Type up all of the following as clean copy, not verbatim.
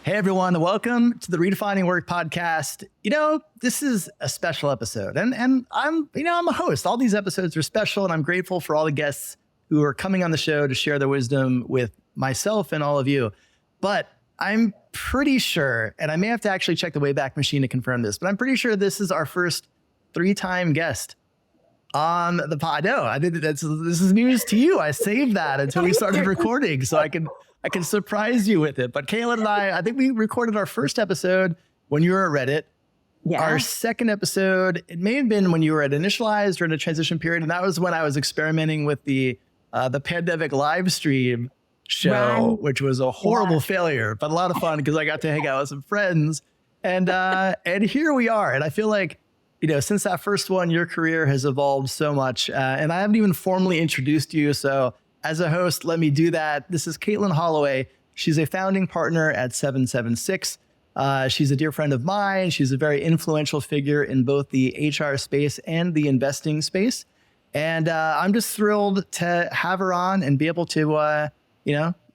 Hey everyone, welcome to the Redefining Work podcast. This is a special episode and I'm a host. All these episodes are special and I'm grateful for all the guests who are coming on the show to share their wisdom with myself and all of you. But I'm pretty sure, and I may have to actually check the Wayback Machine to confirm this, but I'm pretty sure this is our first 3-time guest on the pod. No, I think this is news to you. I saved that until we started recording so I can surprise you with it. But Katelin and I think we recorded our first episode when you were at Reddit. Yeah. Our second episode, it may have been when you were at Initialized or in a transition period. And that was when I was experimenting with the pandemic live stream show, which was a horrible failure, but a lot of fun because I got to hang out with some friends. And here we are. And I feel like, since that first one, your career has evolved so much. And I haven't even formally introduced you. So as a host, let me do that. This is Katelin Holloway. She's a founding partner at 776. She's a dear friend of mine. She's a very influential figure in both the HR space and the investing space. And I'm just thrilled to have her on and be able to,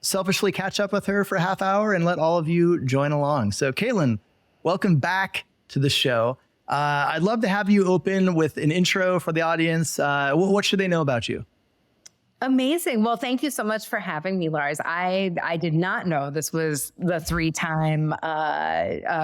selfishly catch up with her for a half hour and let all of you join along. So Katelin, welcome back to the show. I'd love to have you open with an intro for the audience. What should they know about you? Amazing. Well, thank you so much for having me, Lars. I did not know this was the 3-time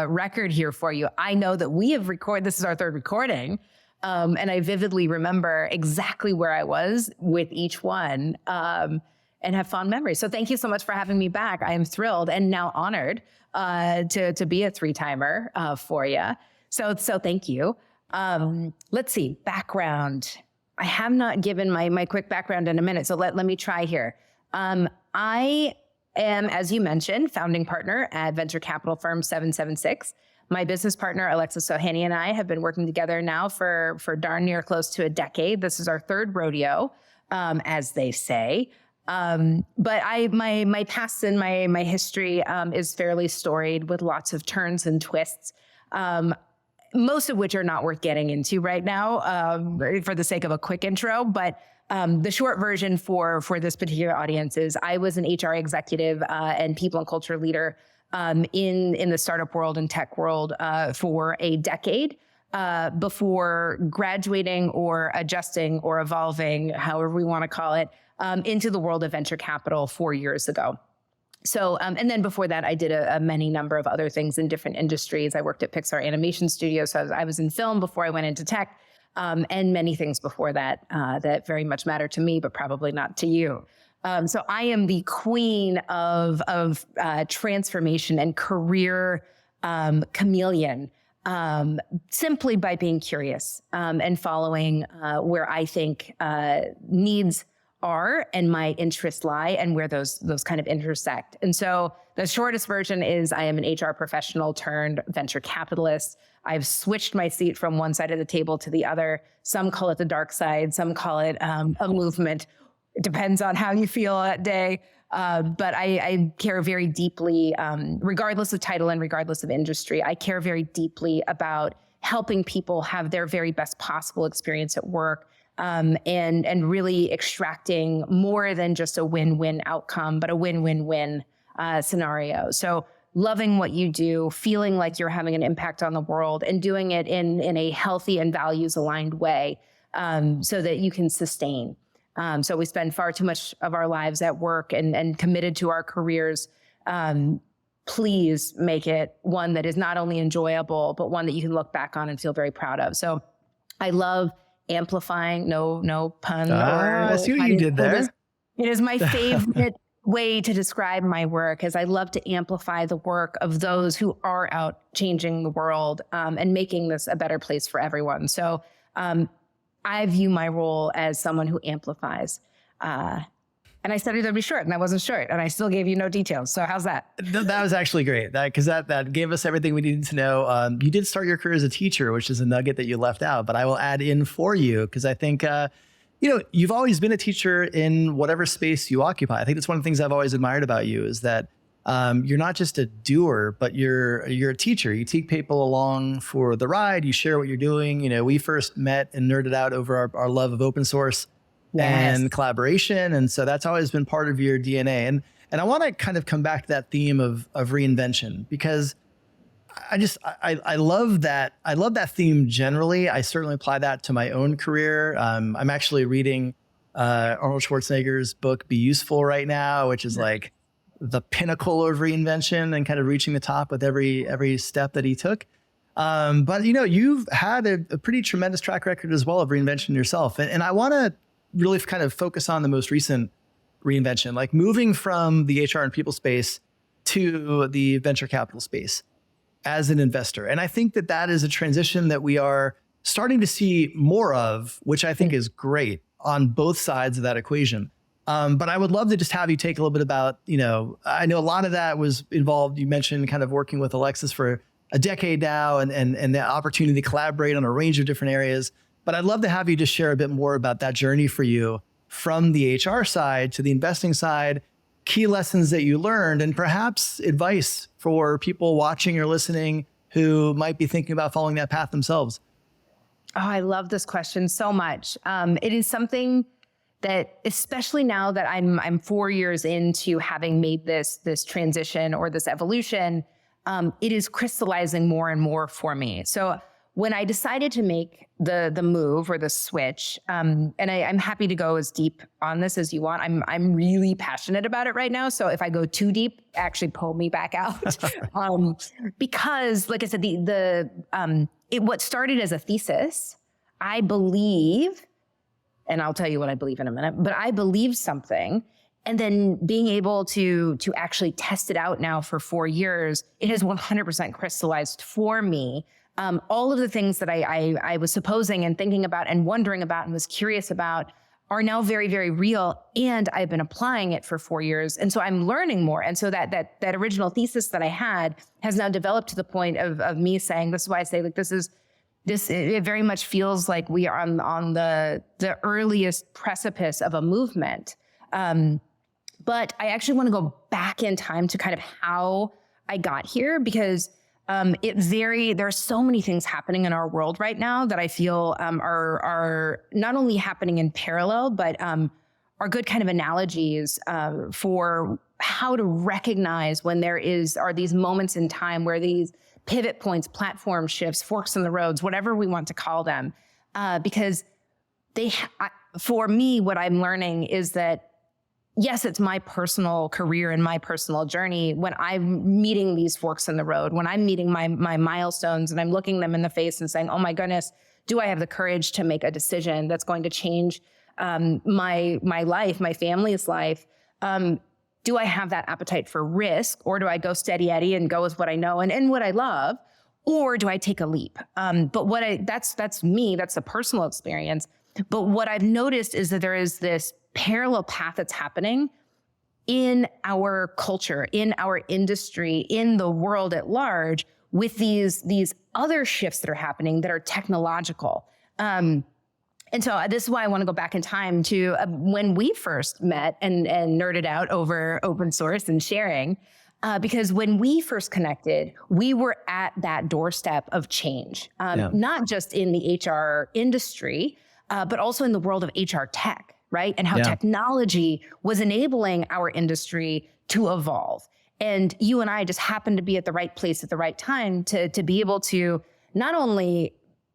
record here for you. I know that we have this is our third recording. And I vividly remember exactly where I was with each one and have fond memories. So thank you so much for having me back. I am thrilled and now honored to be a 3-timer for you. So thank you. Let's see, background. I have not given my quick background in a minute, so let me try here. I am, as you mentioned, founding partner at venture capital firm 776. My business partner, Alexis Sohani, and I have been working together now for darn near close to a decade. This is our third rodeo, as they say. But my past and my history is fairly storied with lots of turns and twists. Most of which are not worth getting into right now for the sake of a quick intro. But the short version for this particular audience is I was an HR executive and people and culture leader in the startup world and tech world for a decade before graduating or adjusting or evolving, however we want to call it, into the world of venture capital 4 years ago. So, and then before that, I did a many number of other things in different industries. I worked at Pixar Animation Studios, so I was in film before I went into tech, and many things before that that very much matter to me, but probably not to you. So I am the queen of transformation and career chameleon, simply by being curious and following where I think needs are and my interests lie and where those kind of intersect. And so the shortest version is I am an HR professional turned venture capitalist. I've switched my seat from one side of the table to the other. Some call it the dark side, some call it a movement. It depends on how you feel that day. But I care very deeply, regardless of title and regardless of industry, I care very deeply about helping people have their very best possible experience at work. And really extracting more than just a win-win outcome, but a win-win-win scenario. So loving what you do, feeling like you're having an impact on the world and doing it in a healthy and values-aligned way so that you can sustain. So we spend far too much of our lives at work and committed to our careers. Please make it one that is not only enjoyable, but one that you can look back on and feel very proud of. So I love amplifying, no pun. I see what you did there. It is my favorite way to describe my work, as I love to amplify the work of those who are out changing the world and making this a better place for everyone. So I view my role as someone who amplifies. And I said it would be short, and I wasn't short, and I still gave you no details. So how's that? That was actually great, because that gave us everything we needed to know. You did start your career as a teacher, which is a nugget that you left out, but I will add in for you, because I think, you've always been a teacher in whatever space you occupy. I think that's one of the things I've always admired about you is that you're not just a doer, but you're a teacher. You take people along for the ride. You share what you're doing. We first met and nerded out over our love of open source. Yes. And collaboration. And so that's always been part of your DNA. And And I want to kind of come back to that theme of reinvention, because I love that. I love that theme generally. I certainly apply that to my own career. I'm actually reading Arnold Schwarzenegger's book, Be Useful, right now, which is like the pinnacle of reinvention and kind of reaching the top with every step that he took. But you've had a pretty tremendous track record as well of reinvention yourself. And I want to really kind of focus on the most recent reinvention, like moving from the HR and people space to the venture capital space as an investor. And I think that is a transition that we are starting to see more of, which I think is great on both sides of that equation. But I would love to just have you take a little bit about, I know a lot of that was involved. You mentioned kind of working with Alexis for a decade now and the opportunity to collaborate on a range of different areas. But I'd love to have you just share a bit more about that journey for you from the HR side to the investing side, key lessons that you learned, and perhaps advice for people watching or listening who might be thinking about following that path themselves. Oh, I love this question so much. It is something that, especially now that I'm 4 years into having made this transition or this evolution, it is crystallizing more and more for me. So when I decided to make the move or the switch, and I'm happy to go as deep on this as you want. I'm really passionate about it right now. So if I go too deep, actually pull me back out. Because like I said, what started as a thesis, I believe, and I'll tell you what I believe in a minute, but I believe something. And then being able to actually test it out now for 4 years, it has 100% crystallized for me. All of the things that I was supposing and thinking about and wondering about and was curious about are now very, very real. And I've been applying it for 4 years. And so I'm learning more. And so that original thesis that I had has now developed to the point of me saying, this is why I say, like, it very much feels like we are on the earliest precipice of a movement. But I actually want to go back in time to kind of how I got here, because there are so many things happening in our world right now that I feel are not only happening in parallel, but are good kind of analogies for how to recognize when are these moments in time where these pivot points, platform shifts, forks in the roads, whatever we want to call them, because for me, what I'm learning is that yes, it's my personal career and my personal journey. When I'm meeting these forks in the road, when I'm meeting my milestones and I'm looking them in the face and saying, oh my goodness, do I have the courage to make a decision that's going to change my life, my family's life? Do I have that appetite for risk, or do I go steady Eddie and go with what I know and what I love? Or do I take a leap? But that's me, that's a personal experience. But what I've noticed is that there is this parallel path that's happening in our culture, in our industry, in the world at large, with these other shifts that are happening that are technological. And so this is why I want to go back in time to when we first met and nerded out over open source and sharing, because when we first connected, we were at that doorstep of change, not just in the HR industry, but also in the world of HR tech. Right? And how technology was enabling our industry to evolve. And you and I just happened to be at the right place at the right time to be able to not only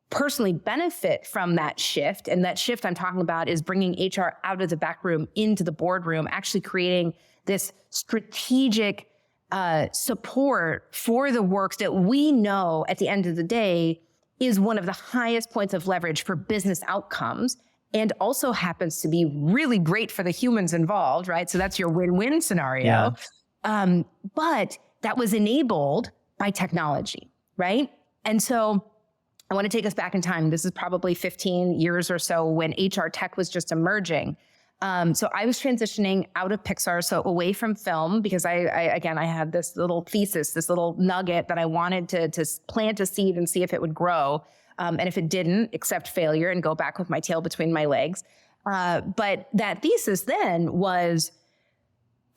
personally benefit from that shift, and that shift I'm talking about is bringing HR out of the back room into the boardroom, actually creating this strategic support for the work that we know at the end of the day is one of the highest points of leverage for business outcomes, and also happens to be really great for the humans involved, right? So that's your win-win scenario. Yeah. But that was enabled by technology, right? And so I want to take us back in time. This is probably 15 years or so when HR tech was just emerging. So I was transitioning out of Pixar, so away from film, because I had this little thesis, this little nugget that I wanted to plant a seed and see if it would grow. And if it didn't, accept failure and go back with my tail between my legs. But that thesis then was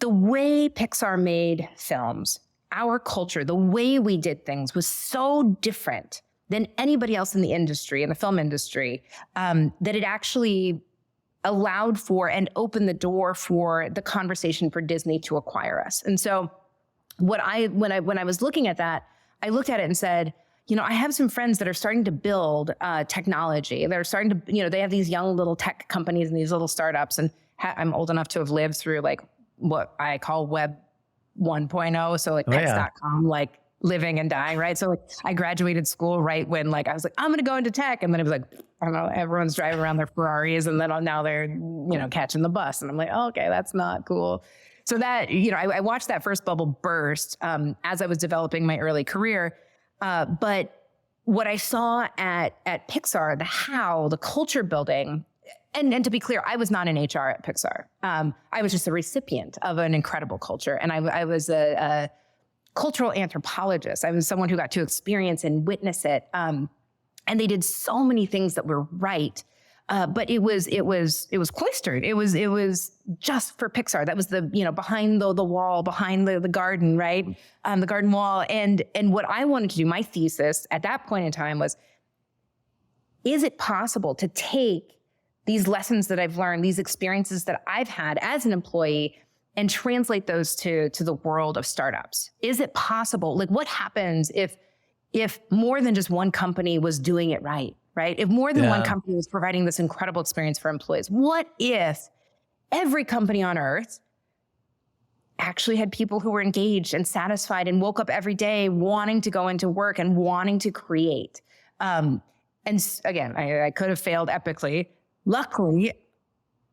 the way Pixar made films, our culture, the way we did things was so different than anybody else in the industry, in the film industry, that it actually allowed for and opened the door for the conversation for Disney to acquire us. And so when I was looking at that, I looked at it and said, I have some friends that are starting to build technology. They're starting to, they have these young little tech companies and these little startups. And I'm old enough to have lived through like what I call Web 1.0. So like Pets.com, like living and dying, right? So like I graduated school right when like I was like, I'm going to go into tech. And then it was like, I don't know, everyone's driving around their Ferraris and then now they're, catching the bus. And I'm like, oh, okay, that's not cool. So that, I watched that first bubble burst as I was developing my early career. But what I saw at Pixar, the culture building, and to be clear, I was not in HR at Pixar. I was just a recipient of an incredible culture. And I was a cultural anthropologist. I was someone who got to experience and witness it. And they did so many things that were right. But it was cloistered. It was just for Pixar. That was the, behind the wall, behind the garden, right? The garden wall. And what I wanted to do, my thesis at that point in time was, is it possible to take these lessons that I've learned, these experiences that I've had as an employee, and translate those to the world of startups? Is it possible? Like, what happens if more than just one company was doing it right? Right? If more than one company was providing this incredible experience for employees, what if every company on earth actually had people who were engaged and satisfied and woke up every day wanting to go into work and wanting to create? And again, I could have failed epically. Luckily,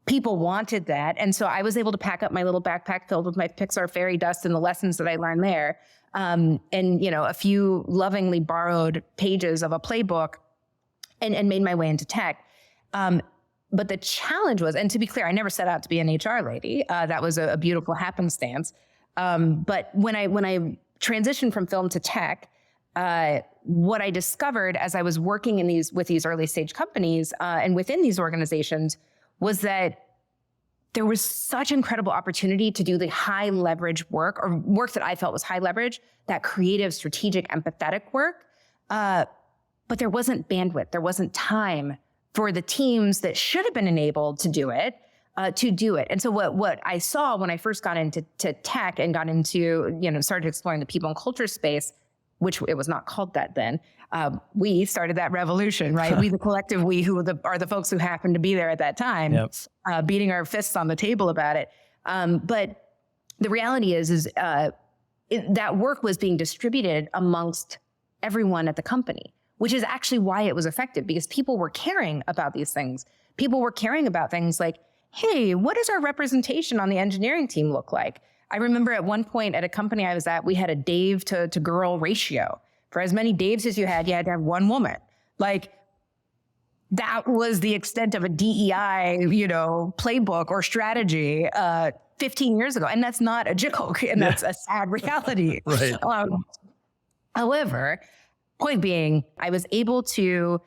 people wanted that. And so I was able to pack up my little backpack filled with my Pixar fairy dust and the lessons that I learned there. And, a few lovingly borrowed pages of a playbook, and made my way into tech. But the challenge was, and to be clear, I never set out to be an HR lady. That was a beautiful happenstance. But when I transitioned from film to tech, what I discovered as I was working with these early stage companies and within these organizations was that there was such incredible opportunity to do the high leverage work, or work that I felt was high leverage, that creative, strategic, empathetic work. But there wasn't bandwidth, there wasn't time for the teams that should have been enabled to do it. And so what I saw when I first got into tech and got into, started exploring the people and culture space, which it was not called that then. We started that revolution, right? We, the collective, we who are the folks who happened to be there at that time, beating our fists on the table about it. But the reality is that work was being distributed amongst everyone at the company, which is actually why it was effective, because people were caring about these things. People were caring about things like, hey, what does our representation on the engineering team look like? I remember at one point at a company I was at, we had a Dave to girl ratio. For as many Daves as you had to have one woman. Like, that was the extent of a DEI, playbook or strategy 15 years ago. And that's not a joke, and that's a sad reality. Right. However, point being, I was able to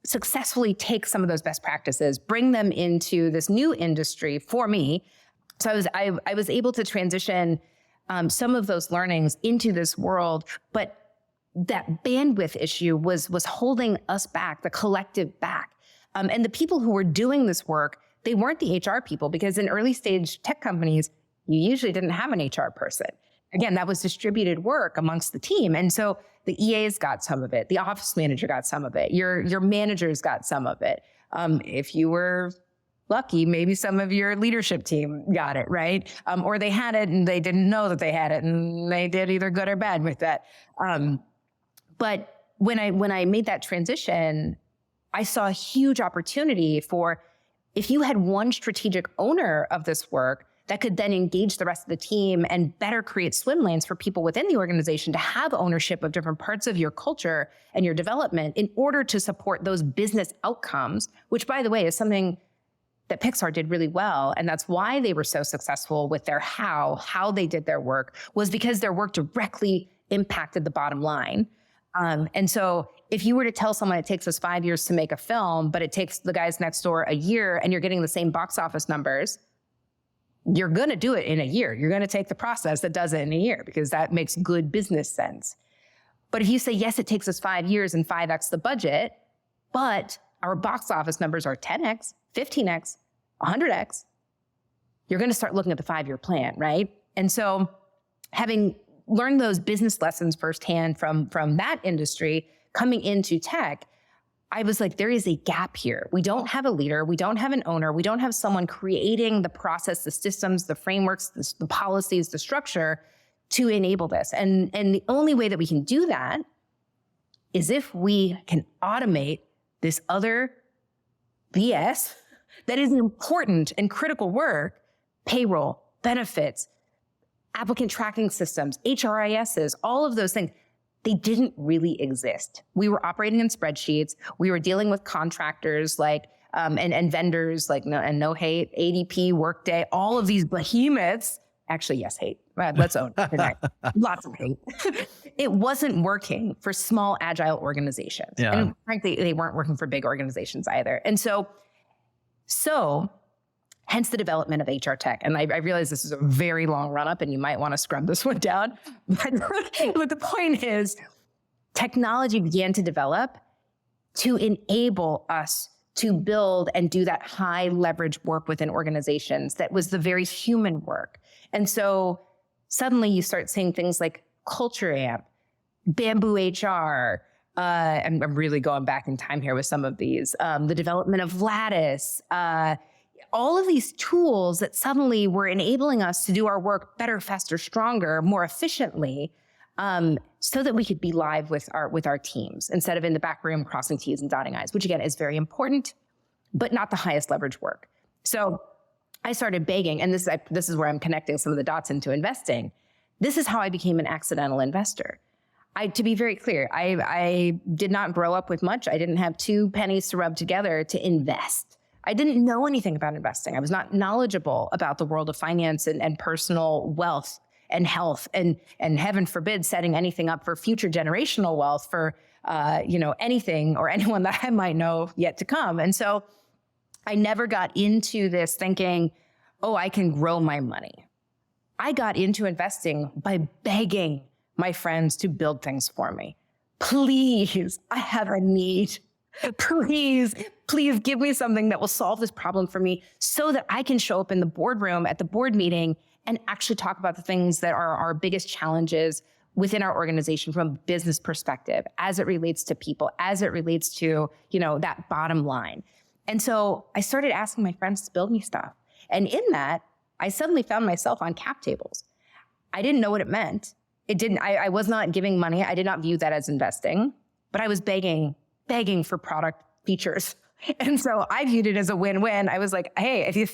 successfully take some of those best practices, bring them into this new industry for me. So I was able to transition some of those learnings into this world, but that bandwidth issue was holding us back, the collective back. And the people who were doing this work, they weren't the HR people, because in early stage tech companies, you usually didn't have an HR person. Again, that was distributed work amongst the team. And so the EAs got some of it. The office manager got some of it. Your managers got some of it. If you were lucky, maybe some of your leadership team got it, right? Or they had it and they didn't know that they had it, and they did either good or bad with that. But when I made that transition, I saw a huge opportunity for, if you had one strategic owner of this work that could then engage the rest of the team and better create swim lanes for people within the organization to have ownership of different parts of your culture and your development in order to support those business outcomes, which, by the way, is something that Pixar did really well. And that's why they were so successful with their how they did their work, was because their work directly impacted the bottom line. And so if you were to tell someone it takes us 5 years to make a film, but it takes the guys next door a year, and you're getting the same box office numbers, you're going to do it in a year. You're going to take the process that does it in a year, because that makes good business sense. But if you say, yes, it takes us 5 years and 5x the budget, but our box office numbers are 10x, 15x, 100x, you're going to start looking at the 5-year plan, right? And so having learned those business lessons firsthand from that industry, coming into tech, I was like, there is a gap here. We don't have a leader. We don't have an owner. We don't have someone creating the process, the systems, the frameworks, the policies, the structure to enable this. And the only way that we can do that is if we can automate this other BS that is important and critical work, payroll, benefits, applicant tracking systems, HRISs, all of those things. They didn't really exist. We were operating in spreadsheets. We were dealing with contractors like and vendors like no hate, ADP, Workday, all of these behemoths. Actually, yes, hate. Let's own it. Lots of hate. It wasn't working for small, agile organizations. Yeah. And frankly, they weren't working for big organizations either. And so hence the development of HR tech. And I realize this is a very long run up and you might want to scrub this one down. But the point is, technology began to develop to enable us to build and do that high leverage work within organizations that was the very human work. And so suddenly you start seeing things like Culture Amp, Bamboo HR. I'm really going back in time here with some of these. The development of Lattice, all of these tools that suddenly were enabling us to do our work better, faster, stronger, more efficiently, so that we could be live with our teams instead of in the back room crossing T's and dotting I's, which again is very important, but not the highest leverage work. So I started begging, and this is where I'm connecting some of the dots into investing. This is how I became an accidental investor. To be very clear, I did not grow up with much. I didn't have 2 pennies to rub together to invest. I didn't know anything about investing. I was not knowledgeable about the world of finance and personal wealth and health and heaven forbid setting anything up for future generational wealth for anything or anyone that I might know yet to come. And so I never got into this thinking, oh, I can grow my money. I got into investing by begging my friends to build things for me. Please, I have a need. Please give me something that will solve this problem for me so that I can show up in the boardroom at the board meeting and actually talk about the things that are our biggest challenges within our organization from a business perspective, as it relates to people, as it relates to, that bottom line. And so I started asking my friends to build me stuff. And in that, I suddenly found myself on cap tables. I didn't know what it meant. I was not giving money. I did not view that as investing, but I was begging for product features. And so I viewed it as a win-win. I was like, hey,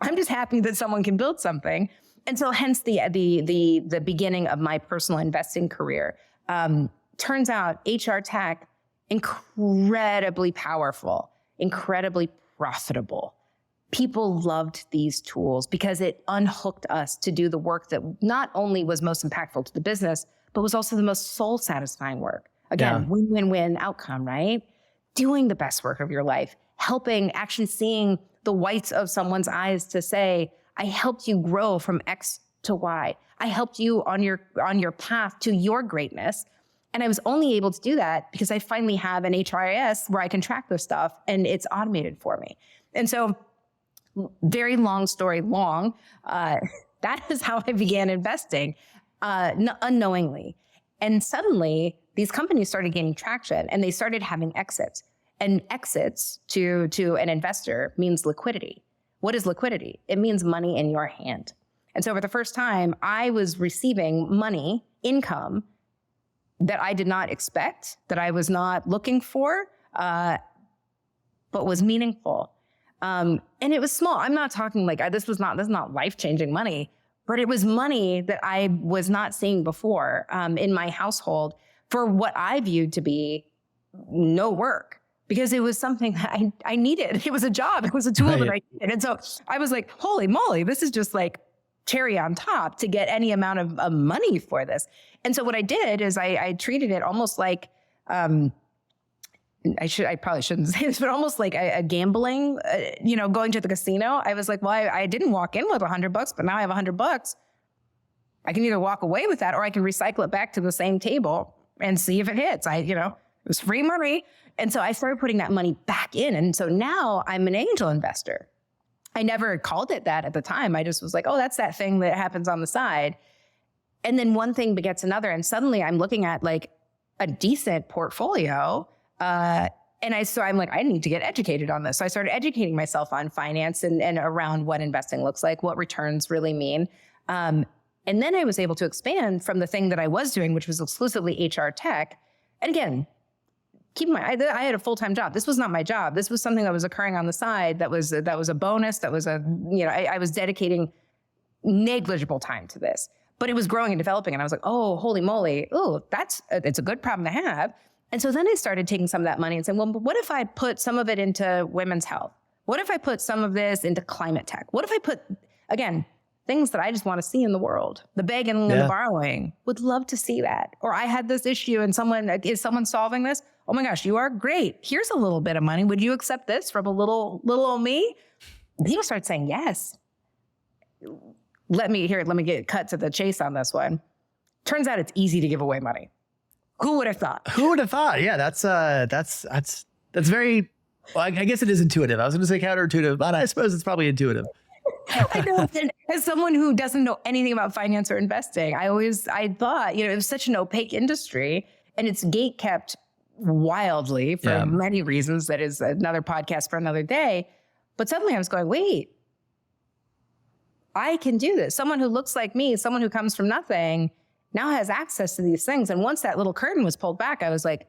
I'm just happy that someone can build something. And so hence the beginning of my personal investing career. Turns out HR tech, incredibly powerful, incredibly profitable. People loved these tools because it unhooked us to do the work that not only was most impactful to the business, but was also the most soul satisfying work. Again, win-win-win outcome, right? Doing the best work of your life, actually seeing the whites of someone's eyes to say, I helped you grow from X to Y. I helped you on your path to your greatness. And I was only able to do that because I finally have an HRIS where I can track this stuff and it's automated for me. And so very long story long, that is how I began investing unknowingly. And suddenly these companies started gaining traction and they started having exits. And exits to an investor means liquidity. What is liquidity? It means money in your hand. And so for the first time, I was receiving money, income that I did not expect, that I was not looking for, but was meaningful. And it was small. I'm not talking like this is not life-changing money, but it was money that I was not seeing before in my household for what I viewed to be no work, because it was something that I needed. It was a job. It was a tool that I needed. And so I was like, holy moly, this is just like cherry on top to get any amount of money for this. And so what I did is I treated it almost like, I probably shouldn't say this, but almost like a gambling, going to the casino. I was like, well, I didn't walk in with $100, but now I have $100. I can either walk away with that or I can recycle it back to the same table and see if it hits. It was free money. And so I started putting that money back in. And so now I'm an angel investor. I never called it that at the time. I just was like, oh, that's that thing that happens on the side. And then one thing begets another. And suddenly I'm looking at like a decent portfolio. I'm like, I need to get educated on this. So I started educating myself on finance and around what investing looks like, what returns really mean. And then I was able to expand from the thing that I was doing, which was exclusively HR tech. And again, keep in mind, I had a full-time job. This was not my job. This was something that was occurring on the side. That was a bonus. That was I was dedicating negligible time to this, but it was growing and developing. And I was like, oh, holy moly. Oh, it's a good problem to have. And so then I started taking some of that money and saying, well, but what if I put some of it into women's health? What if I put some of this into climate tech? What if I put, again, things that I just want to see in the world, the begging and the borrowing, would love to see that. Or I had this issue and is someone solving this? Oh my gosh, you are great. Here's a little bit of money. Would you accept this from a little old me? People start saying yes. Let me get cut to the chase on this one. Turns out it's easy to give away money. Who would have thought? Who would have thought? Yeah, that's very, well, I guess it is intuitive. I was going to say counterintuitive, but I suppose it's probably intuitive. I know. As someone who doesn't know anything about finance or investing, I thought, it was such an opaque industry and it's gate kept wildly for many reasons. That is another podcast for another day. But suddenly I was going, wait, I can do this. Someone who looks like me, someone who comes from nothing, now has access to these things. And once that little curtain was pulled back, I was like,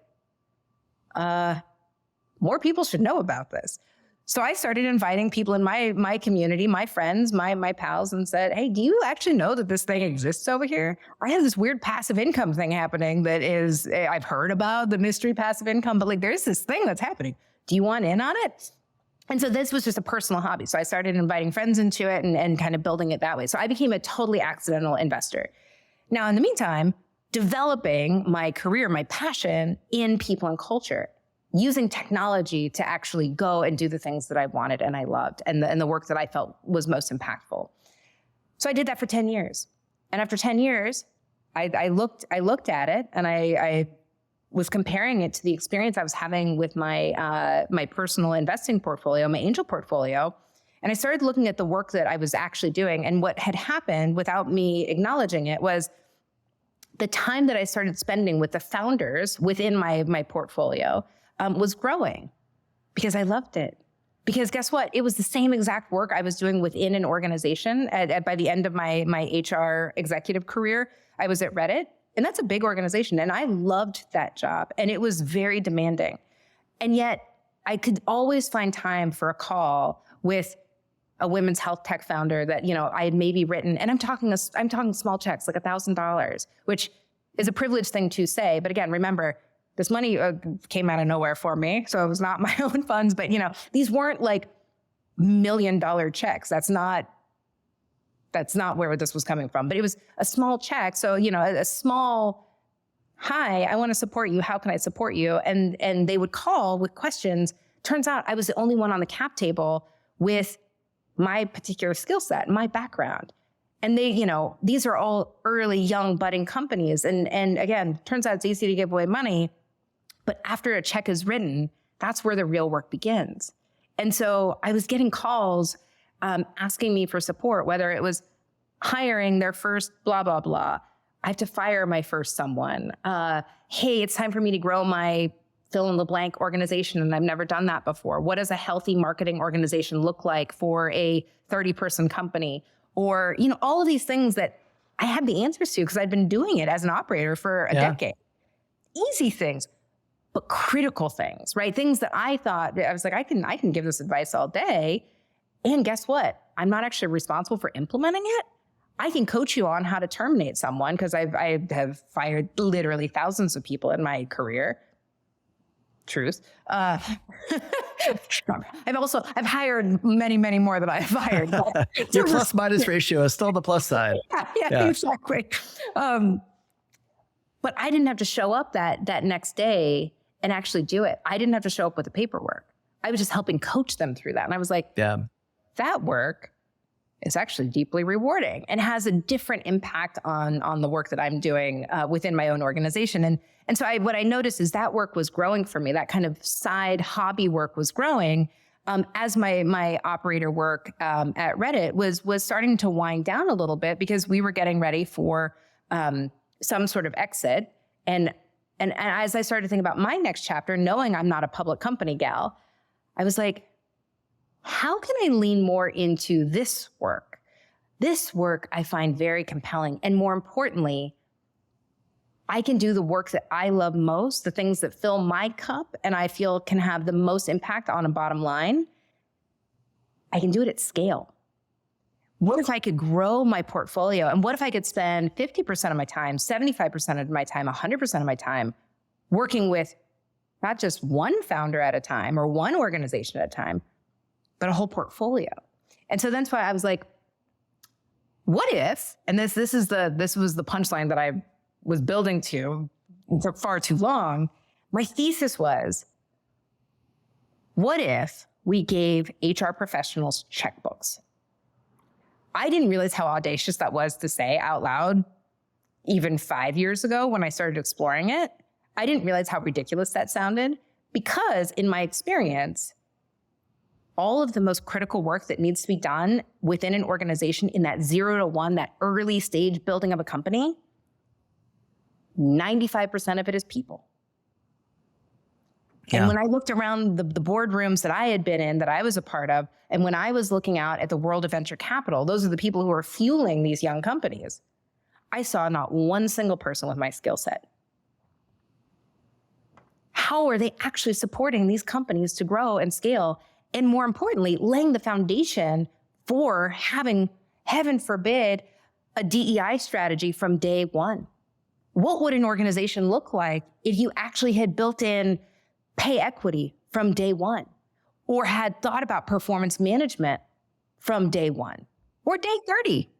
more people should know about this. So I started inviting people in my community, my friends, my pals, and said, hey, do you actually know that this thing exists over here? I have this weird passive income thing happening that is, I've heard about the mystery passive income, but like there's this thing that's happening. Do you want in on it? And so this was just a personal hobby. So I started inviting friends into it and kind of building it that way. So I became a totally accidental investor. Now, in the meantime, developing my career, my passion in people and culture, using technology to actually go and do the things that I wanted and I loved and the work that I felt was most impactful. So I did that for 10 years. And after 10 years, I looked at it and I was comparing it to the experience I was having with my personal investing portfolio, my angel portfolio. And I started looking at the work that I was actually doing. And what had happened without me acknowledging it was the time that I started spending with the founders within my portfolio was growing because I loved it. Because guess what? It was the same exact work I was doing within an organization. By the end of my HR executive career, I was at Reddit, and that's a big organization. And I loved that job, and it was very demanding. And yet I could always find time for a call with a women's health tech founder that, I had maybe written, and I'm talking small checks, like $1,000, which is a privileged thing to say. But again, remember, this money came out of nowhere for me. So it was not my own funds, but these weren't like $1 million checks. That's not where this was coming from, but it was a small check. So, a small, hi, I want to support you. How can I support you? And they would call with questions. Turns out I was the only one on the cap table with my particular skill set, my background. And they, these are all early, young, budding companies. And again, turns out it's easy to give away money. But after a check is written, that's where the real work begins. And so I was getting calls asking me for support, whether it was hiring their first blah, blah, blah. I have to fire my first someone. Hey, it's time for me to grow my fill in the blank organization, and I've never done that before. What does a healthy marketing organization look like for a 30-person company? Or, all of these things that I had the answers to because I'd been doing it as an operator for a decade. Easy things, but critical things, right? Things that I thought, I was like, I can give this advice all day. And guess what? I'm not actually responsible for implementing it. I can coach you on how to terminate someone because I have fired literally thousands of people in my career. Truth. I've hired many, many more than I've fired. Your plus minus ratio is still the plus side. Yeah. Exactly. But I didn't have to show up that next day and actually do it. I didn't have to show up with the paperwork. I was just helping coach them through that. And I was like, that work is actually deeply rewarding and has a different impact on the work that I'm doing within my own organization. And so what I noticed is that work was growing for me. That kind of side hobby work was growing as my operator work at Reddit was starting to wind down a little bit, because we were getting ready for some sort of exit. And as I started to think about my next chapter, knowing I'm not a public company gal, I was like, how can I lean more into this work? This work I find very compelling. And more importantly, I can do the work that I love most, the things that fill my cup and I feel can have the most impact on a bottom line. I can do it at scale. What if I could grow my portfolio? And what if I could spend 50% of my time, 75% of my time, 100% of my time working with not just one founder at a time or one organization at a time, but a whole portfolio? And so that's why I was like, what if, and this was the punchline that I was building to for far too long. My thesis was, what if we gave HR professionals checkbooks? I didn't realize how audacious that was to say out loud even 5 years ago when I started exploring it. I didn't realize how ridiculous that sounded, because in my experience, all of the most critical work that needs to be done within an organization in that 0 to 1, that early stage building of a company, 95% of it is people. Yeah. And when I looked around the boardrooms that I had been in, that I was a part of, and when I was looking out at the world of venture capital, those are the people who are fueling these young companies, I saw not one single person with my skill set. How are they actually supporting these companies to grow and scale? And more importantly, laying the foundation for having, heaven forbid, a DEI strategy from day one. What would an organization look like if you actually had built in pay equity from day one, or had thought about performance management from day one or day 30?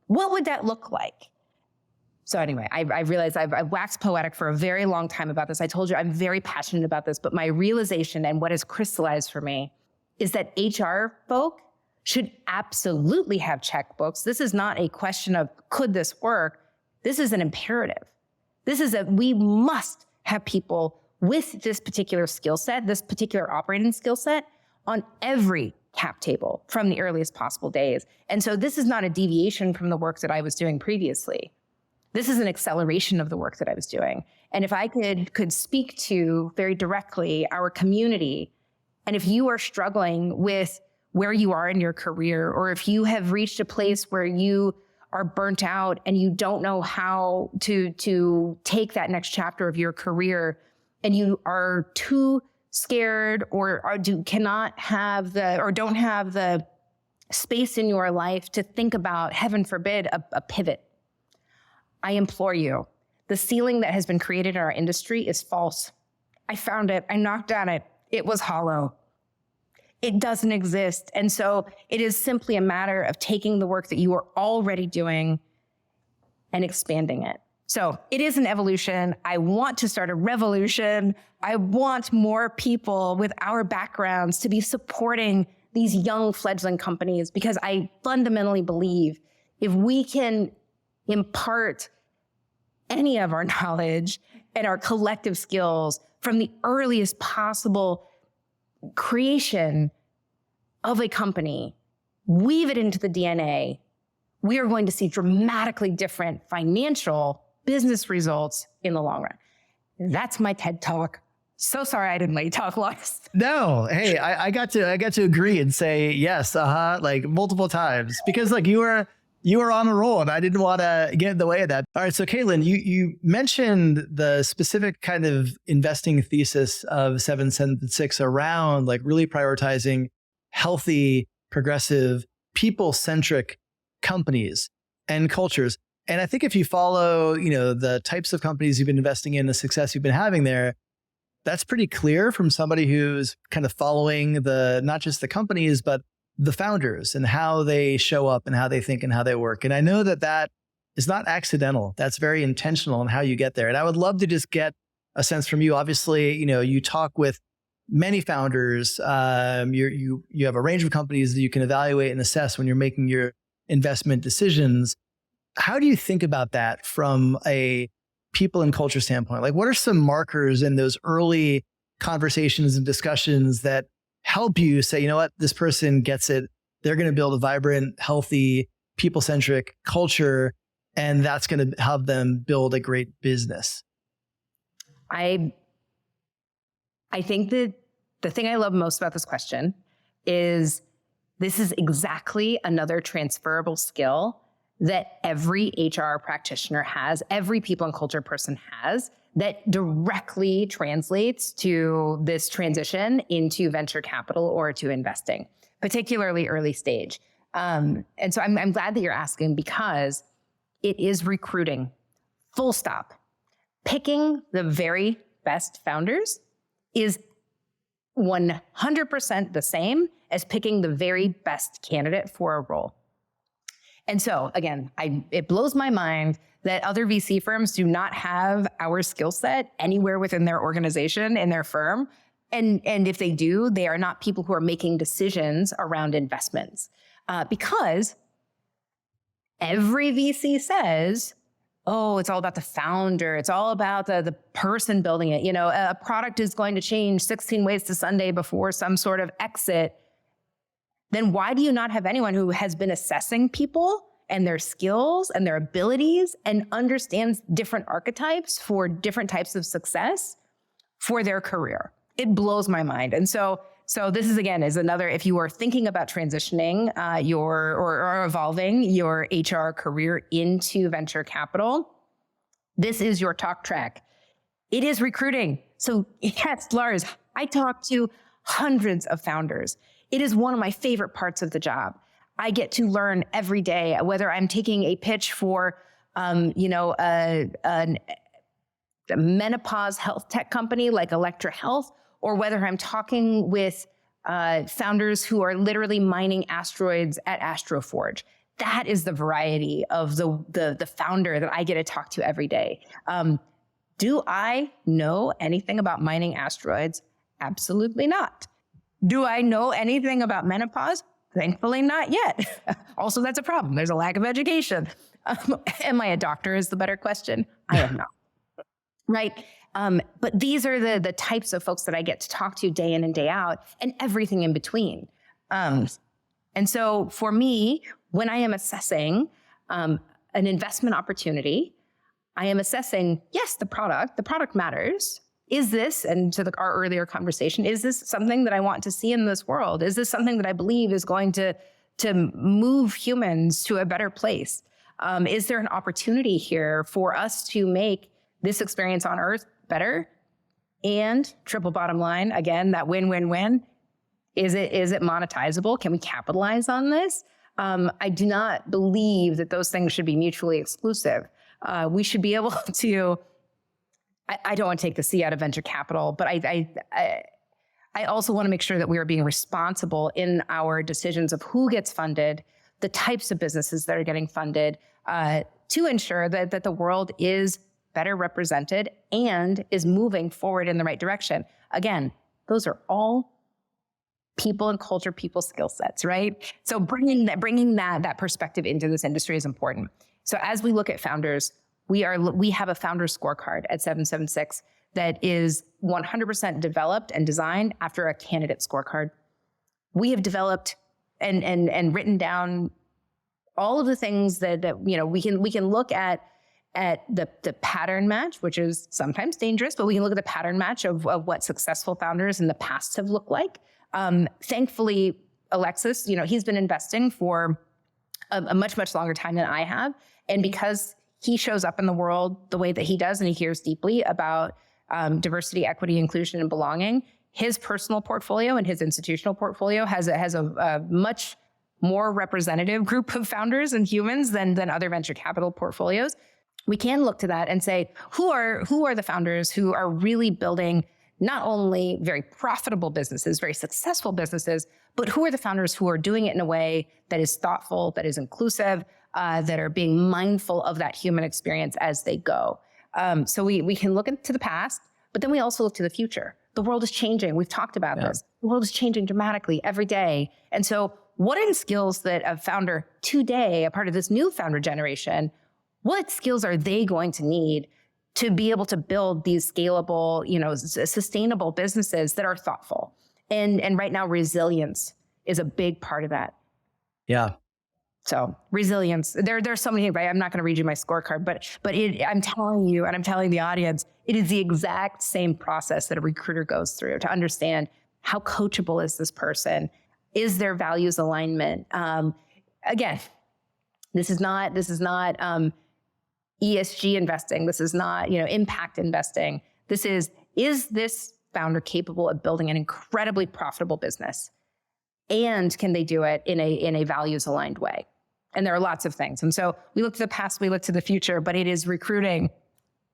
What would that look like? So anyway, I realized I've waxed poetic for a very long time about this. I told you I'm very passionate about this, but my realization and what has crystallized for me is that HR folk should absolutely have checkbooks. This is not a question of could this work? This is an imperative. We must have people with this particular skill set, this particular operating skill set on every cap table from the earliest possible days. And so this is not a deviation from the work that I was doing previously. This is an acceleration of the work that I was doing. And if I could speak to very directly our community, and if you are struggling with where you are in your career, or if you have reached a place where you are burnt out and you don't know how to take that next chapter of your career, and you are too scared or don't have the space in your life to think about, heaven forbid, a pivot, I implore you, the ceiling that has been created in our industry is false. I found it. I knocked on it. It was hollow. It doesn't exist. And so it is simply a matter of taking the work that you are already doing and expanding it. So it is an evolution. I want to start a revolution. I want more people with our backgrounds to be supporting these young fledgling companies, because I fundamentally believe if we can impart any of our knowledge and our collective skills from the earliest possible creation of a company, weave it into the DNA, we are going to see dramatically different financial business results in the long run. That's my TED Talk. So sorry I didn't let you talk, Lars. No, hey, I got to agree and say yes, like multiple times, because like you were on a roll and I didn't want to get in the way of that. All right, so Katelin, you mentioned the specific kind of investing thesis of 776 around like really prioritizing healthy, progressive, people-centric companies and cultures. And I think if you follow, the types of companies you've been investing in, the success you've been having there, that's pretty clear from somebody who's kind of following not just the companies, but the founders and how they show up and how they think and how they work. And I know that is not accidental. That's very intentional in how you get there. And I would love to just get a sense from you. Obviously, you talk with many founders. You have a range of companies that you can evaluate and assess when you're making your investment decisions. How do you think about that from a people and culture standpoint? Like, what are some markers in those early conversations and discussions that help you say, you know what, this person gets it. They're going to build a vibrant, healthy, people-centric culture, and that's going to help them build a great business? I think that the thing I love most about this question is this is exactly another transferable skill that every HR practitioner has, every people and culture person has, that directly translates to this transition into venture capital or to investing, particularly early stage. And so I'm glad that you're asking, because it is recruiting, full stop. Picking the very best founders is 100% the same as picking the very best candidate for a role. And so again, it blows my mind that other VC firms do not have our skill set anywhere within their organization, in their firm. And if they do, they are not people who are making decisions around investments. Because every VC says, oh, it's all about the founder. It's all about the person building it. You know, a product is going to change 16 ways to Sunday before some sort of exit. Then why do you not have anyone who has been assessing people and their skills and their abilities and understands different archetypes for different types of success for their career? It blows my mind. And so this is, again, is another, if you are thinking about transitioning or evolving your HR career into venture capital, this is your talk track. It is recruiting. So yes, Lars, I talk to hundreds of founders. It is one of my favorite parts of the job. I get to learn every day, whether I'm taking a pitch for, a menopause health tech company like Electra Health, or whether I'm talking with founders who are literally mining asteroids at Astroforge. That is the variety of the founder that I get to talk to every day. Do I know anything about mining asteroids? Absolutely not. Do I know anything about menopause? Thankfully, not yet. Also, that's a problem. There's a lack of education. Am I a doctor is the better question. I am not. Right? But these are the types of folks that I get to talk to day in and day out, and everything in between. And so for me, when I am assessing an investment opportunity, I am assessing, yes, the product matters. Is this, and to our earlier conversation, is this something that I want to see in this world? Is this something that I believe is going to move humans to a better place? Is there an opportunity here for us to make this experience on Earth better? And triple bottom line, again, that win-win-win. Is it monetizable? Can we capitalize on this? I do not believe that those things should be mutually exclusive. We should be able to, I don't want to take the C out of venture capital, but I also want to make sure that we are being responsible in our decisions of who gets funded, the types of businesses that are getting funded, to ensure that the world is better represented and is moving forward in the right direction. Again, those are all people and culture, people skill sets, right? So bringing that perspective into this industry is important. So as we look at founders, we have a founder scorecard at 776 that is 100% developed and designed after a candidate scorecard. We have developed and written down all of the things that we can look at the pattern match, which is sometimes dangerous, but we can look at the pattern match of what successful founders in the past have looked like. Thankfully, Alexis, he's been investing for a much, much longer time than I have. And because he shows up in the world the way that he does, and he cares deeply about diversity, equity, inclusion, and belonging, his personal portfolio and his institutional portfolio has a much more representative group of founders and humans than other venture capital portfolios. We can look to that and say, who are the founders who are really building not only very profitable businesses, very successful businesses, but who are the founders who are doing it in a way that is thoughtful, that is inclusive, that are being mindful of that human experience as they go. So we can look into the past, but then we also look to the future. The world is changing. We've talked about this. The world is changing dramatically every day. And so what are the skills that a founder today, a part of this new founder generation, what skills are they going to need to be able to build these scalable, sustainable businesses that are thoughtful? And right now, resilience is a big part of that. Yeah. So resilience, there's so many things, right? I'm not going to read you my scorecard, but I'm telling you, and I'm telling the audience, it is the exact same process that a recruiter goes through to understand how coachable is this person? Is their values alignment? Again, this is not ESG investing. This is not, impact investing. This is this founder capable of building an incredibly profitable business? And can they do it in a values aligned way? And there are lots of things. And so we look to the past, we look to the future, but it is recruiting.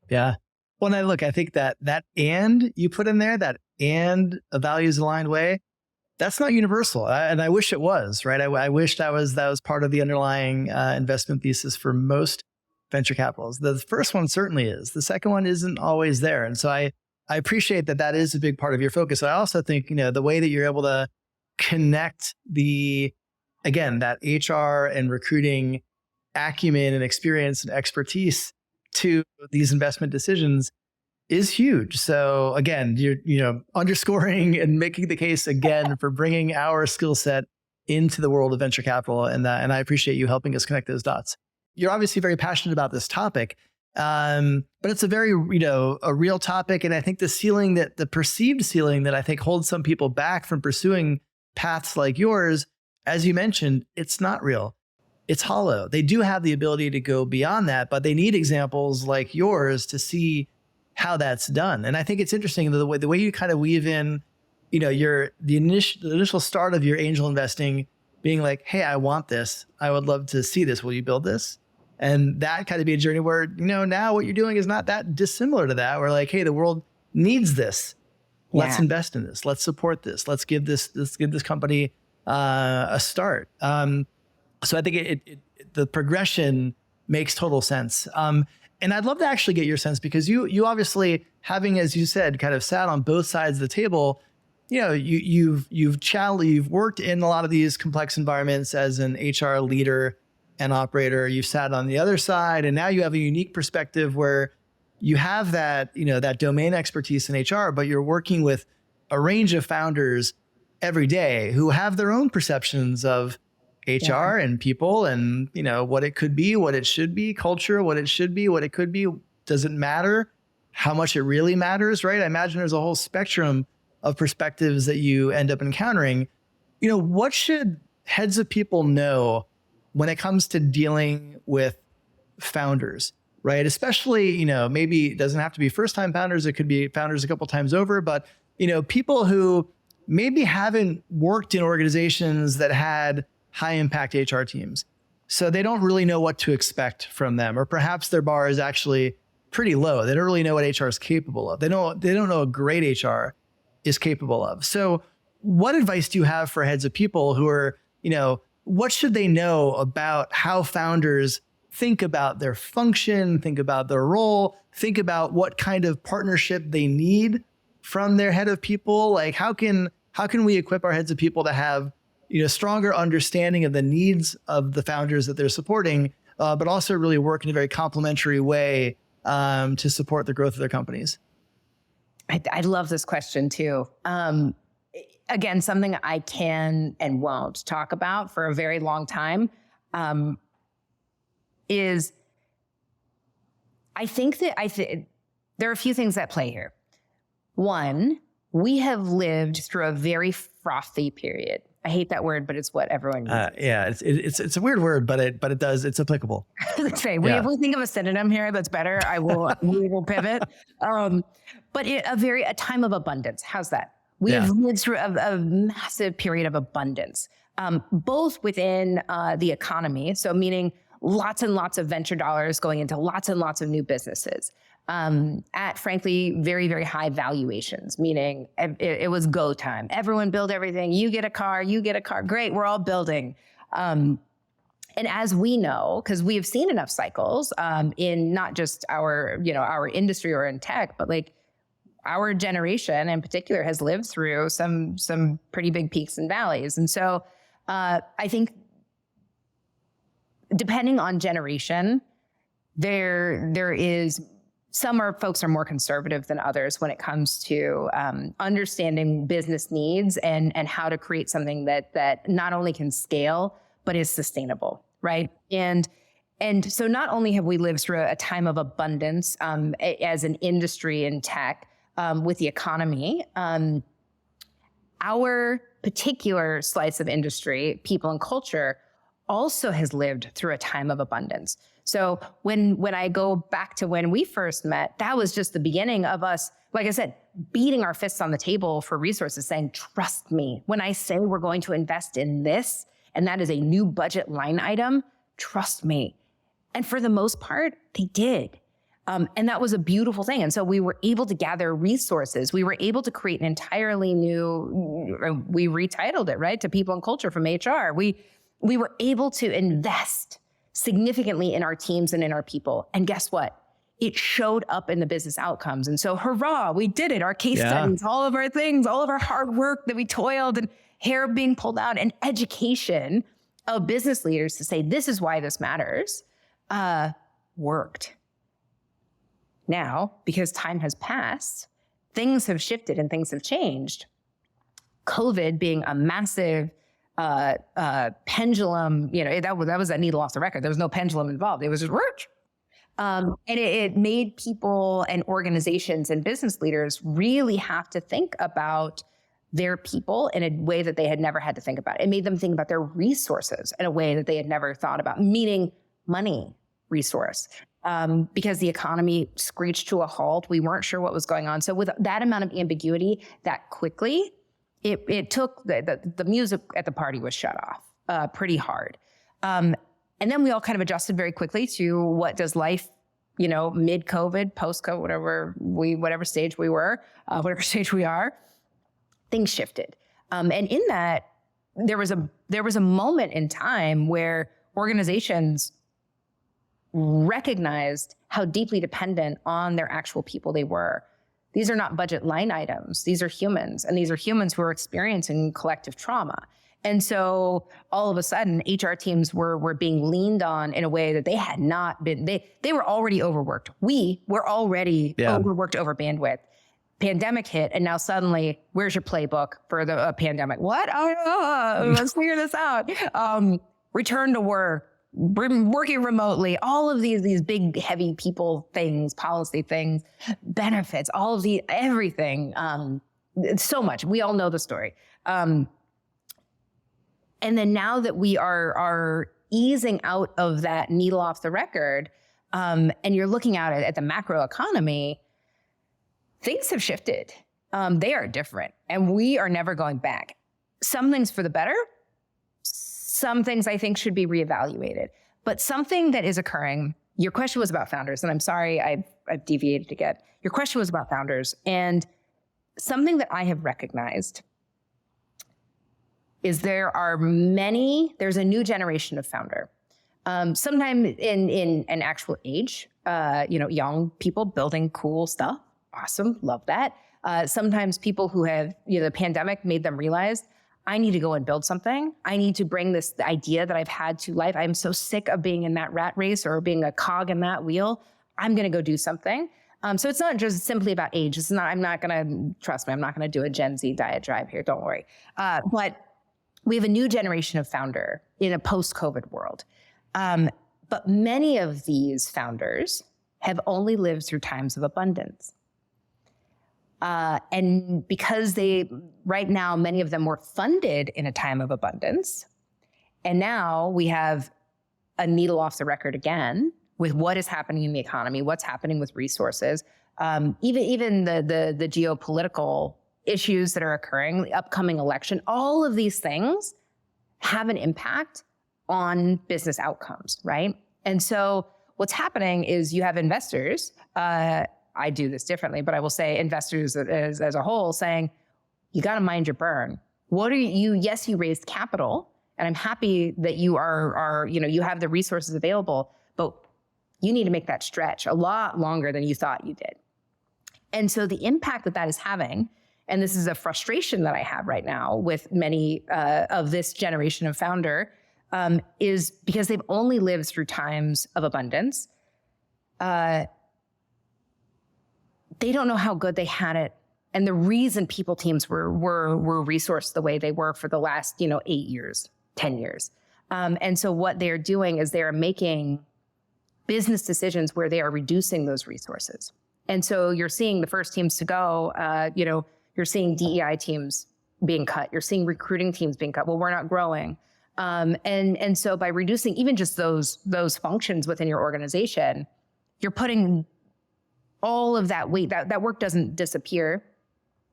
Yeah. Well, I think that and you put in there, that and a values aligned way, that's not universal. And I wish it was, right? I wish that was part of the underlying investment thesis for most venture capitals. The first one certainly is. The second one isn't always there. And so I appreciate that is a big part of your focus. I also think, the way that you're able to connect that HR and recruiting acumen and experience and expertise to these investment decisions is huge. So again, you're underscoring and making the case again for bringing our skill set into the world of venture capital. And I appreciate you helping us connect those dots. You're obviously very passionate about this topic, but it's a very, a real topic. And I think the perceived ceiling that I think holds some people back from pursuing paths like yours, as you mentioned, it's not real. It's hollow. They do have the ability to go beyond that, but they need examples like yours to see how that's done. And I think it's interesting the way you kind of weave in, the initial start of your angel investing being like, hey, I want this. I would love to see this. Will you build this? And that kind of be a journey where, now what you're doing is not that dissimilar to that. We're like, hey, the world needs this. Let's invest in this. Let's support this. Let's give this company a start. So I think the progression makes total sense. And I'd love to actually get your sense, because you obviously, having, as you said, kind of sat on both sides of the table, you've worked in a lot of these complex environments as an HR leader and operator. You've sat on the other side, and now you have a unique perspective where you have that domain expertise in HR, but you're working with a range of founders every day who have their own perceptions of HR and people and, what it could be, what it should be, culture, what it should be, what it could be. Does it matter how much it really matters, right? I imagine there's a whole spectrum of perspectives that you end up encountering. What should heads of people know when it comes to dealing with founders, right? Especially, maybe it doesn't have to be first-time founders. It could be founders a couple times over, but, people who maybe haven't worked in organizations that had high impact HR teams. So they don't really know what to expect from them, or perhaps their bar is actually pretty low. They don't really know what HR is capable of. They don't know what great HR is capable of. So what advice do you have for heads of people who are, what should they know about how founders think about their function, think about their role, think about what kind of partnership they need from their head of people? Like how can we equip our heads of people to have stronger understanding of the needs of the founders that they're supporting, but also really work in a very complementary way to support the growth of their companies? I love this question too. Again, something I can and won't talk about for a very long time is I think that there are a few things at play here. One, we have lived through a very frothy period. I hate that word, but it's what everyone uses. It's a weird word, but it's applicable. Let's say if we think of a synonym here that's better, we will pivot. But a time of abundance. How's that? We have lived through a massive period of abundance, both within the economy. So meaning lots and lots of venture dollars going into lots and lots of new businesses. At frankly, very, very high valuations, meaning it was go time. Everyone build everything. You get a car, great. We're all building. And as we know, because we have seen enough cycles in not just our industry or in tech, but like our generation in particular has lived through some pretty big peaks and valleys. And so I think depending on generation, there is folks are more conservative than others when it comes to understanding business needs and how to create something that not only can scale but is sustainable, right? And so not only have we lived through a time of abundance as an industry in tech with the economy, our particular slice of industry, people and culture, also has lived through a time of abundance. So when I go back to when we first met, that was just the beginning of us, like I said, beating our fists on the table for resources, saying, trust me, when I say we're going to invest in this, and that is a new budget line item, trust me. And for the most part, they did. And that was a beautiful thing. And so we were able to gather resources. We were able to create an entirely new, we retitled it, right, to people and culture from HR. We were able to invest significantly in our teams and in our people. And guess what? It showed up in the business outcomes. And so hurrah, we did it. Our case studies, all of our things, all of our hard work that we toiled and hair being pulled out and education of business leaders to say, this is why this matters, worked. Now, because time has passed, things have shifted and things have changed. COVID being a massive pendulum, that was a needle off the record. There was no pendulum involved. It was just work. And it made people and organizations and business leaders really have to think about their people in a way that they had never had to think about. It made them think about their resources in a way that they had never thought about, meaning money, resource. Because the economy screeched to a halt. We weren't sure what was going on. So with that amount of ambiguity that quickly, it took the music at the party was shut off pretty hard. And then we all kind of adjusted very quickly to what does life, mid-COVID, post-COVID, whatever stage we were, whatever stage we are, things shifted. And in that, there was a moment in time where organizations recognized how deeply dependent on their actual people they were. These are not budget line items. These are humans, and these are humans who are experiencing collective trauma. And so all of a sudden, HR teams were being leaned on in a way that they had not been. They were already overworked. We were already overworked, over bandwidth. Pandemic hit, and now suddenly, where's your playbook for the pandemic? What? Oh, let's figure this out. Return to work, working remotely, all of these big, heavy people things, policy things, benefits, all of everything. So much. We all know the story. And then now that we are easing out of that needle off the record, and you're looking at the macro economy, things have shifted. They are different, and we are never going back. Some things for the better. Some things I think should be reevaluated. But something that is occurring, your question was about founders, and I'm sorry I've deviated again. Your question was about founders, and something that I have recognized is there's a new generation of founder. Sometime in an actual age, young people building cool stuff. Awesome, love that. Sometimes people who have, the pandemic made them realize, I need to go and build something. I need to bring this idea that I've had to life. I'm so sick of being in that rat race or being a cog in that wheel. I'm going to go do something. So it's not just simply about age. I'm not going to do a Gen Z diatribe here. Don't worry. But we have a new generation of founder in a post-COVID world. But many of these founders have only lived through times of abundance. And because right now, many of them were funded in a time of abundance. And now we have a needle off the record again with what is happening in the economy, what's happening with resources, even the geopolitical issues that are occurring, the upcoming election, all of these things have an impact on business outcomes, right? And so what's happening is you have investors, I do this differently, but I will say investors as a whole saying, you got to mind your burn. Yes, you raised capital, and I'm happy that you you have the resources available, but you need to make that stretch a lot longer than you thought you did. And so the impact that is having and this is a frustration that I have right now with many of this generation of founder, is because they've only lived through times of abundance. They don't know how good they had it. And the reason people teams were resourced the way they were for the last, 8 years, 10 years. And so what they're doing is they're making business decisions where they are reducing those resources. And so you're seeing the first teams to go, you're seeing DEI teams being cut. You're seeing recruiting teams being cut. Well, we're not growing. And so by reducing even just those functions within your organization, you're putting all of that weight, that work doesn't disappear.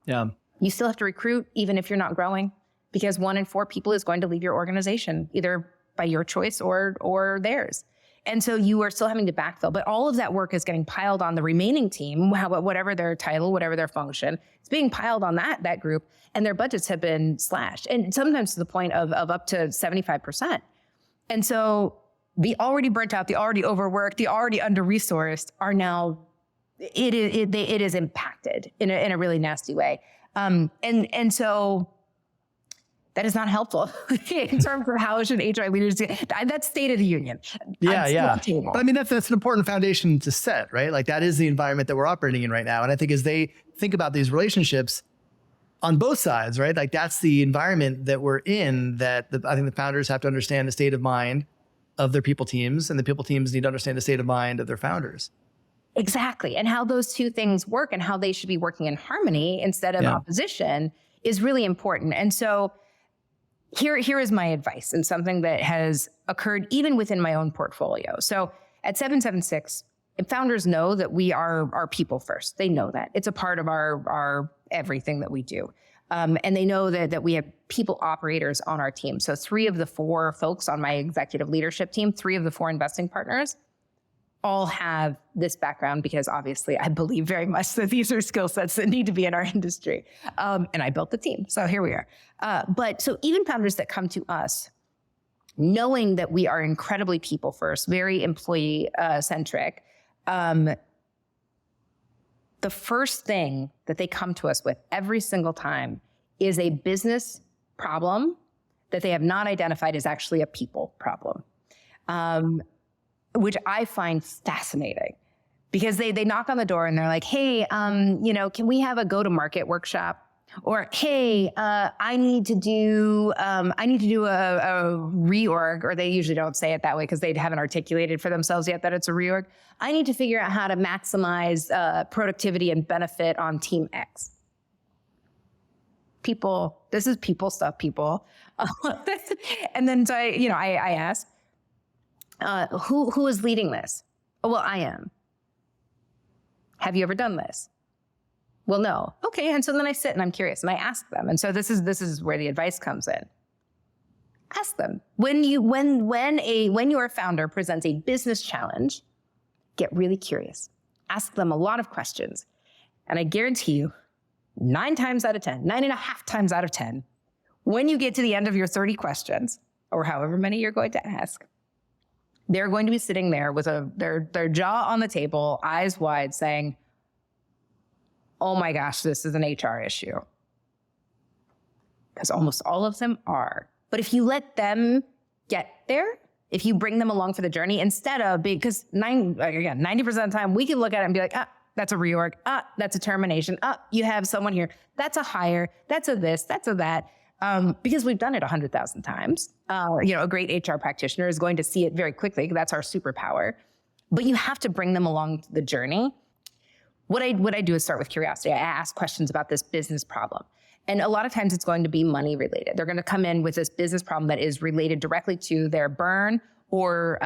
Yeah. You still have to recruit even if you're not growing, because 1 in 4 people is going to leave your organization, either by your choice or theirs. And so you are still having to backfill, but all of that work is getting piled on the remaining team, whatever their title, whatever their function, it's being piled on that group, and their budgets have been slashed, and sometimes to the point of up to 75%. And so the already burnt out, the already overworked, the already under-resourced are now, it is impacted in a really nasty way. And so that is not helpful in terms of how should HR leaders do. That's State of the Union. Yeah. But I mean, that's an important foundation to set, right? Like that is the environment that we're operating in right now. And I think as they think about these relationships on both sides, right? Like that's the environment that we're in, that I think the founders have to understand the state of mind of their people teams, and the people teams need to understand the state of mind of their founders. Exactly. And how those two things work and how they should be working in harmony instead of opposition is really important. And so here is my advice, and something that has occurred even within my own portfolio. So at 776, founders know that we are people first. They know that. It's a part of our everything that we do. And they know that we have people operators on our team. So 3 of the 4 folks on my executive leadership team, 3 of the 4 investing partners, all have this background, because obviously I believe very much that these are skill sets that need to be in our industry. And I built the team. So here we are. But so even founders that come to us, knowing that we are incredibly people first, very employee centric, the first thing that they come to us with every single time is a business problem that they have not identified as actually a people problem. Which I find fascinating, because they knock on the door and they're like, hey, can we have a go-to-market workshop? Or, hey, I need to do a reorg, or they usually don't say it that way because they haven't articulated for themselves yet that it's a reorg. I need to figure out how to maximize productivity and benefit on team X. People, this is people stuff, people. And then so I ask, who is leading this? Oh, well, I am. Have you ever done this? Well, no. Okay. And so then I sit and I'm curious and I ask them. And so this is where the advice comes in. Ask them. When your founder presents a business challenge, get really curious. Ask them a lot of questions. And I guarantee you, 9 times out of 10, 9.5 times out of 10, when you get to the end of your 30 questions, or however many you're going to ask, they're going to be sitting there with their jaw on the table, eyes wide, saying, oh my gosh, this is an HR issue. Because almost all of them are. But if you let them get there, if you bring them along for the journey, instead of because 90% of the time we can look at it and be like, that's a reorg, that's a termination, you have someone here, that's a hire, that's a this, that's a that. Because we've done it 100,000 times. A great HR practitioner is going to see it very quickly. That's our superpower. But you have to bring them along the journey. What I do is start with curiosity. I ask questions about this business problem. And a lot of times it's going to be money related. They're going to come in with this business problem that is related directly to their burn or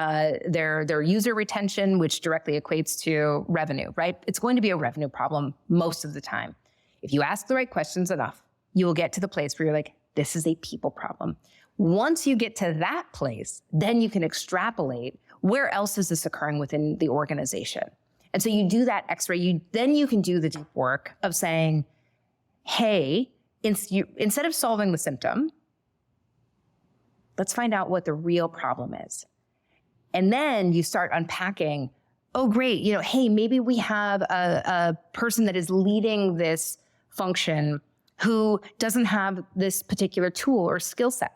their user retention, which directly equates to revenue, right? It's going to be a revenue problem most of the time. If you ask the right questions enough, you will get to the place where you're like, this is a people problem. Once you get to that place, then you can extrapolate where else is this occurring within the organization. And so you do that x-ray, then you can do the deep work of saying, hey, instead of solving the symptom, let's find out what the real problem is. And then you start unpacking, oh, great, hey, maybe we have a person that is leading this function who doesn't have this particular tool or skill set?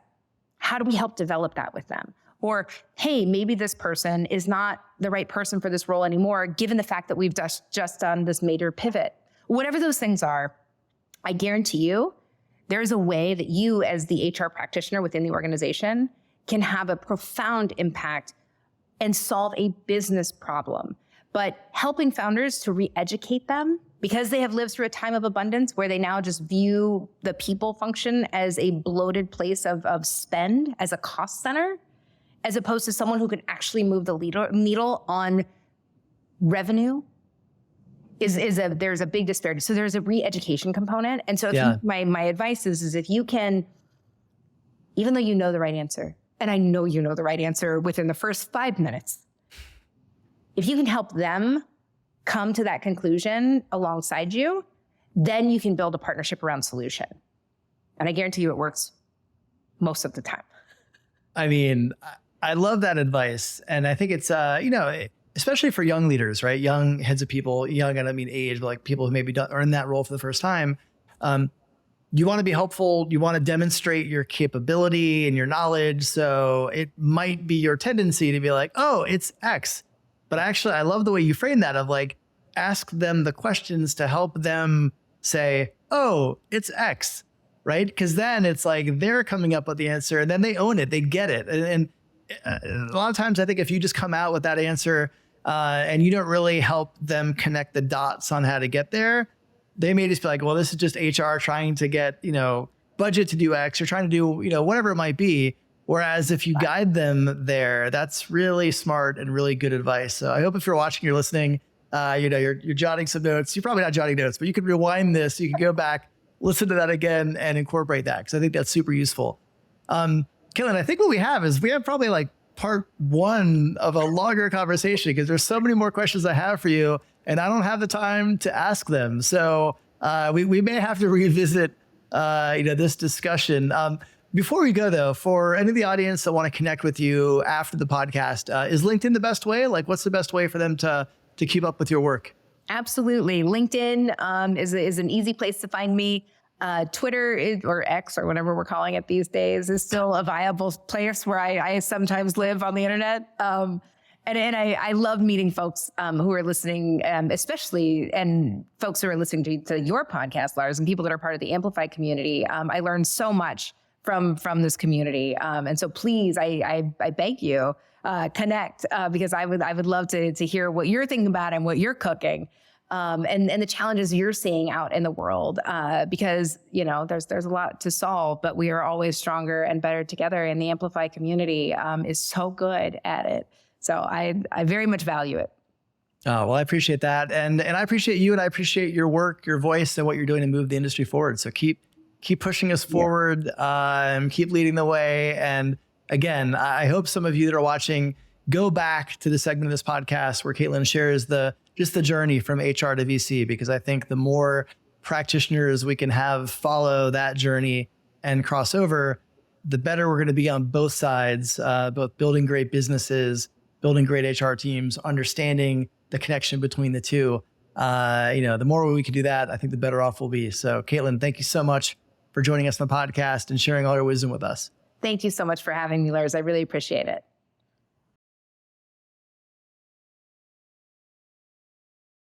How do we help develop that with them? Or, hey, maybe this person is not the right person for this role anymore, given the fact that we've just done this major pivot. Whatever those things are, I guarantee you, there's a way that you, as the HR practitioner within the organization, can have a profound impact and solve a business problem. But helping founders to re-educate them, because they have lived through a time of abundance where they now just view the people function as a bloated place of spend, as a cost center, as opposed to someone who can actually move the needle on revenue, there's a big disparity. So there's a re-education component. And so my advice is if you can, even though you know the right answer, and I know you know the right answer within the first 5 minutes, if you can help them come to that conclusion alongside you, then you can build a partnership around solution. And I guarantee you it works most of the time. I mean, I love that advice. And I think it's, especially for young leaders, right? Young heads of people, young, and I mean age, but like people who maybe are in that role for the first time. You want to be helpful. You want to demonstrate your capability and your knowledge. So it might be your tendency to be like, oh, it's X. But actually, I love the way you frame that of like, ask them the questions to help them say, oh, it's X, right? Because then it's like they're coming up with the answer and then they own it, they get it. And a lot of times I think if you just come out with that answer and you don't really help them connect the dots on how to get there, they may just be like, well, this is just HR trying to get, budget to do X or trying to do, whatever it might be. Whereas if you guide them there, that's really smart and really good advice. So I hope if you're watching, you're listening, you're jotting some notes. You're probably not jotting notes, but you can rewind this. You can go back, listen to that again and incorporate that because I think that's super useful. Katelin, I think what we have probably like part 1 of a longer conversation because there's so many more questions I have for you and I don't have the time to ask them. So we may have to revisit, this discussion. Before we go though, for any of the audience that want to connect with you after the podcast, is LinkedIn the best way? Like what's the best way for them to keep up with your work? Absolutely. LinkedIn is an easy place to find me. Twitter or X or whatever we're calling it these days is still a viable place where I sometimes live on the internet. And I love meeting folks who are listening, especially and folks who are listening to your podcast, Lars, and people that are part of the Amplify community. I learned so much from this community. And so please, I beg you, connect because I would love to hear what you're thinking about and what you're cooking. And the challenges you're seeing out in the world, because there's a lot to solve, but we are always stronger and better together. And the Amplify community is so good at it. So I very much value it. Oh, well, I appreciate that, and I appreciate you, and I appreciate your work, your voice, and what you're doing to move the industry forward. So keep pushing us forward, keep leading the way. And again, I hope some of you that are watching go back to the segment of this podcast where Katelin shares the journey from HR to VC, because I think the more practitioners we can have follow that journey and cross over, the better we're going to be on both sides, both building great businesses, building great HR teams, understanding the connection between the two. The more we can do that, I think the better off we'll be. So Katelin, thank you so much for joining us on the podcast and sharing all your wisdom with us. Thank you so much for having me, Lars. I really appreciate it.